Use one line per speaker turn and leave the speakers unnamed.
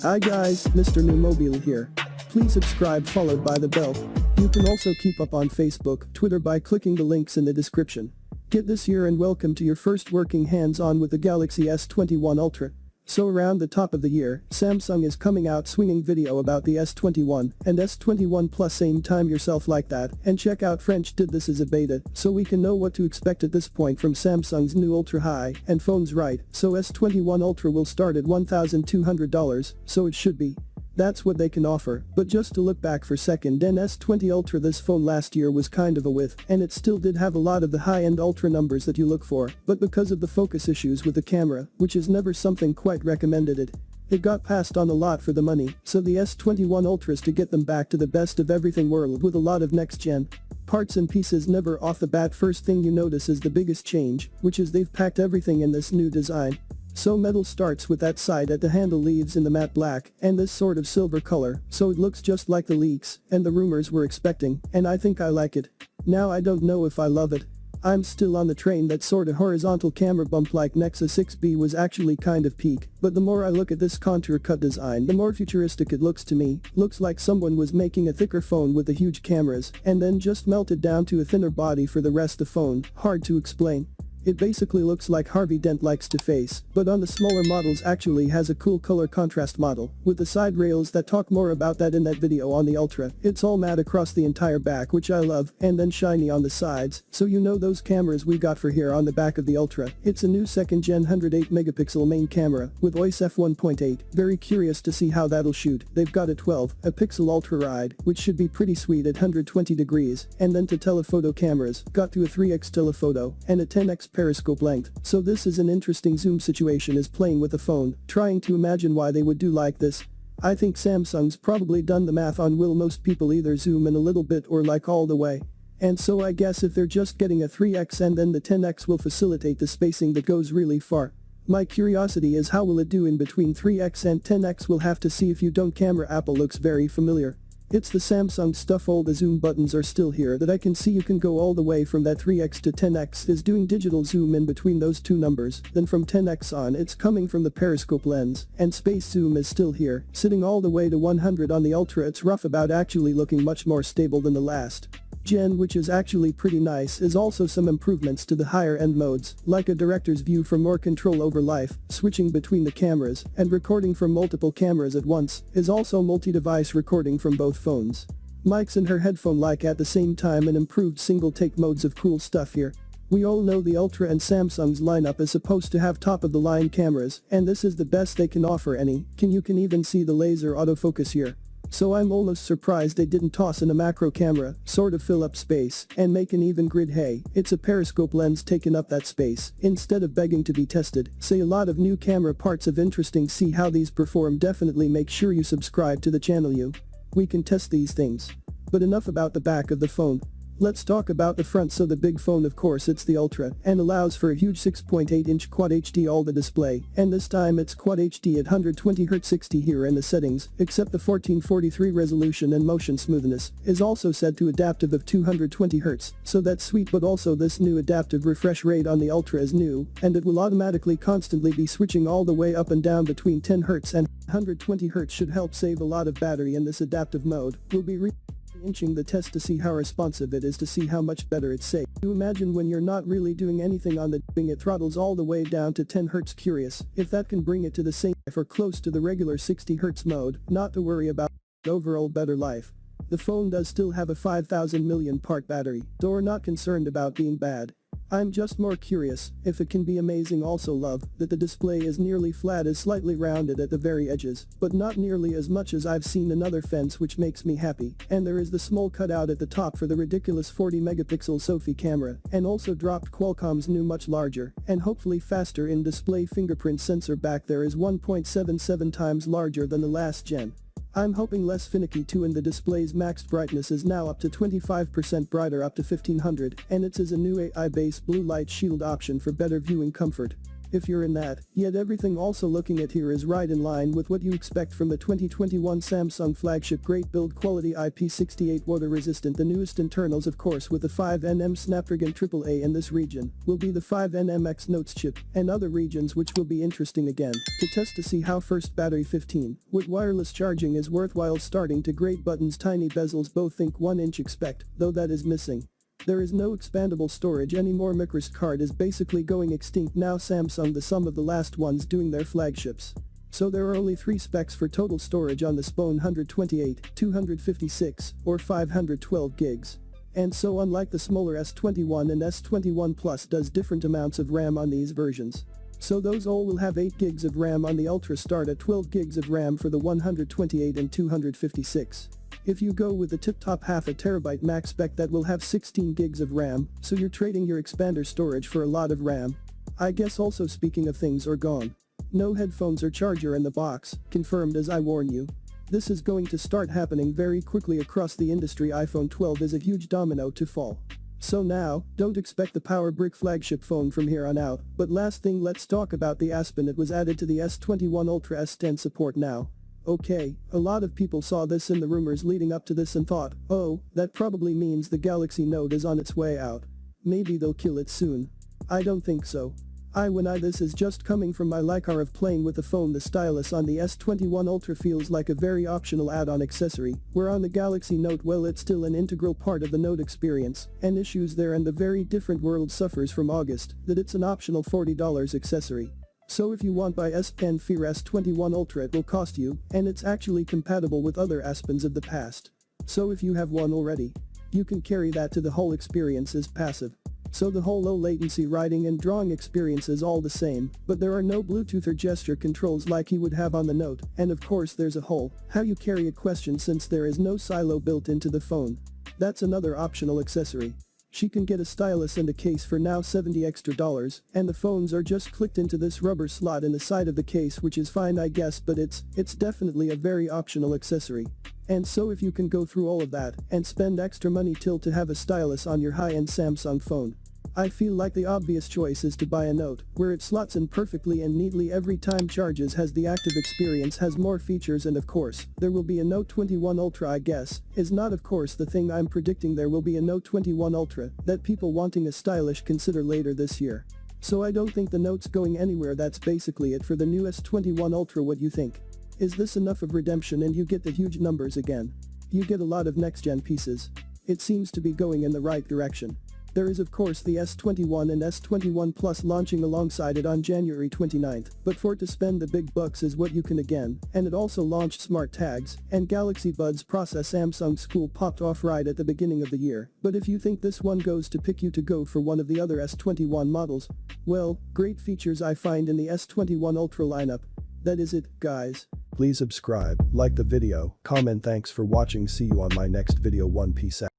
Hi guys, Mr. New Mobile here. Please subscribe followed by the bell. You can also keep up on Facebook, Twitter by clicking the links in the description. Get this year and welcome to your first working hands-on with the Galaxy S21 Ultra. So around the top of the year, Samsung is coming out swinging video about the S21 and S21 Plus. Same time yourself like that and check out French did this as a beta so we can know what to expect at this point from Samsung's new Ultra high and phones, right? So S21 Ultra will start at $1,200, so it should be. That's what they can offer, but just to look back for a second, then S20 Ultra, this phone last year was kind of a whiff, and it still did have a lot of the high-end Ultra numbers that you look for, but because of the focus issues with the camera, which is never something quite recommended, it got passed on a lot for the money, so the S21 Ultra is to get them back to the best of everything world with a lot of next-gen parts and pieces. Never off the bat, first thing you notice is the biggest change, which is they've packed everything in this new design. So metal starts with that side at the handle leaves in the matte black and this sort of silver color, so it looks just like the leaks and the rumors were expecting, and I think I like it. Now I don't know if I love it. I'm still on the train that sort of horizontal camera bump like Nexus 6B was actually kind of peak, but the more I look at this contour cut design, the more futuristic it looks to me. Looks like someone was making a thicker phone with the huge cameras and then just melted down to a thinner body for the rest of the phone. Hard to explain. It basically looks like Harvey Dent likes to face, but on the smaller models actually has a cool color contrast model, with the side rails that talk more about that in that video on the Ultra. It's all matte across the entire back, which I love, and then shiny on the sides, so you know those cameras we got for here on the back of the Ultra. It's a new second gen 108 megapixel main camera, with OIS f1.8, very curious to see how that'll shoot. They've got a 12, a pixel ultra wide, which should be pretty sweet at 120 degrees, and then to telephoto cameras, got to a 3x telephoto, and a 10x periscope length, so this is an interesting zoom situation is playing with the phone, trying to imagine why they would do like this. I think Samsung's probably done the math on will most people either zoom in a little bit or like all the way. And so I guess if they're just getting a 3x and then the 10x will facilitate the spacing that goes really far. My curiosity is how will it do in between 3x and 10x. We'll have to see. If you don't, camera Apple looks very familiar. It's the Samsung stuff. All the zoom buttons are still here that I can see. You can go all the way from that 3x to 10x is doing digital zoom in between those two numbers, then from 10x on it's coming from the periscope lens, and space zoom is still here, sitting all the way to 100 on the Ultra. It's rough about actually looking much more stable than the last gen, which is actually pretty nice. Is also some improvements to the higher end modes, like a director's view for more control over life, switching between the cameras, and recording from multiple cameras at once, is also multi-device recording from both phones. Mics in her headphone like at the same time, and improved single take modes of cool stuff here. We all know the Ultra and Samsung's lineup is supposed to have top of the line cameras, and this is the best they can offer any. You can even see the laser autofocus here. So I'm almost surprised they didn't toss in a macro camera, sort of fill up space, and make an even grid. Hey, it's a periscope lens taking up that space, instead of begging to be tested. Say a lot of new camera parts of interesting. See how these perform. Definitely make sure you subscribe to the channel. We can test these things. But enough about the back of the phone. Let's talk about the front. So the big phone, of course, it's the Ultra, and allows for a huge 6.8-inch Quad HD all the display, and this time it's Quad HD at 120Hz 60 here in the settings, except the 1443 resolution and motion smoothness is also set to adaptive of 220Hz, so that's sweet. But also this new adaptive refresh rate on the Ultra is new, and it will automatically constantly be switching all the way up and down between 10Hz and 120Hz. Should help save a lot of battery in this adaptive mode. We'll be inching the test to see how responsive it is, to see how much better it's safe. You imagine when you're not really doing anything on the it throttles all the way down to 10 Hz. Curious if that can bring it to the same or close to the regular 60 Hz mode. Not to worry about overall better life. The phone does still have a 5,000 million part battery, though we're not concerned about being bad. I'm just more curious if it can be amazing. Also love that the display is nearly flat, is slightly rounded at the very edges, but not nearly as much as I've seen in other phones, which makes me happy. And there is the small cutout at the top for the ridiculous 40 megapixel selfie camera, and also dropped Qualcomm's new much larger and hopefully faster in display fingerprint sensor back there is 1.77 times larger than the last gen. I'm hoping less finicky too, and the display's maxed brightness is now up to 25% brighter, up to 1500, and it is a new AI-based blue light shield option for better viewing comfort. if you're in that, yet everything also looking at here is right in line with what you expect from the 2021 Samsung flagship. Great build quality, IP68 water resistant. The newest internals, of course, with the 5nm Snapdragon AAA in this region will be the 5nm X Notes chip, and other regions which will be interesting again to test to see how first battery 15 with wireless charging is worthwhile. Starting to great buttons, tiny bezels, both think 1-inch expect, though that is missing. There is no expandable storage anymore. microSD card is basically going extinct now. Samsung the sum of the last ones doing their flagships. So there are only 3 specs for total storage on this phone: 128, 256, or 512 gigs. And so unlike the smaller S21 and S21 Plus does different amounts of RAM on these versions. So those all will have 8 gigs of RAM on the Ultra, start at 12 gigs of RAM for the 128 and 256. If you go with the tip-top half a terabyte max spec, that will have 16 gigs of RAM, so you're trading your expander storage for a lot of RAM. I guess also speaking of things are gone. No headphones or charger in the box, confirmed as I warn you. This is going to start happening very quickly across the industry. iPhone 12 is a huge domino to fall. So now, don't expect the power brick flagship phone from here on out, but last thing, let's talk about the Aspen. It was added to the S21 Ultra. S10 support now. Okay, a lot of people saw this in the rumors leading up to this and thought, oh, that probably means the Galaxy Note is on its way out. Maybe they'll kill it soon. I don't think so. This is just coming from my liker of playing with the phone. The stylus on the S21 Ultra feels like a very optional add-on accessory, where on the Galaxy Note, well, it's still an integral part of the Note experience, and issues there, and the very different world suffers from August that it's an optional $40 accessory. So if you want buy S10 for S21 Ultra, it will cost you, and it's actually compatible with other Aspens of the past. So if you have one already, you can carry that to the whole experience as passive. So the whole low latency writing and drawing experience is all the same, but there are no Bluetooth or gesture controls like you would have on the Note, and of course there's a whole how you carry it question since there is no silo built into the phone. That's another optional accessory. She can get a stylus and a case for now $70 extra, and the phones are just clicked into this rubber slot in the side of the case, which is fine I guess, but it's definitely a very optional accessory. And so if you can go through all of that and spend extra money to have a stylus on your high-end Samsung phone, I feel like the obvious choice is to buy a Note, where it slots in perfectly and neatly every time, charges, has the active experience, has more features, and of course, there will be a Note 21 Ultra. I guess is not of course the thing I'm predicting. There will be a Note 21 Ultra that people wanting a stylish consider later this year. So I don't think the Note's going anywhere. That's basically it for the new S21 Ultra. What do you think? Is this enough of redemption and you get the huge numbers again? You get a lot of next-gen pieces. It seems to be going in the right direction. There is of course the S21 and S21 Plus launching alongside it on January 29th, but for to spend the big bucks is what you can again, and it also launched smart tags, and Galaxy Buds process. Samsung's cool popped off right at the beginning of the year, but if you think this one goes to pick you to go for one of the other S21 models, well, great features I find in the S21 Ultra lineup. That is it, guys. Please subscribe, like the video, comment. Thanks for watching. See you on my next video. One peace out.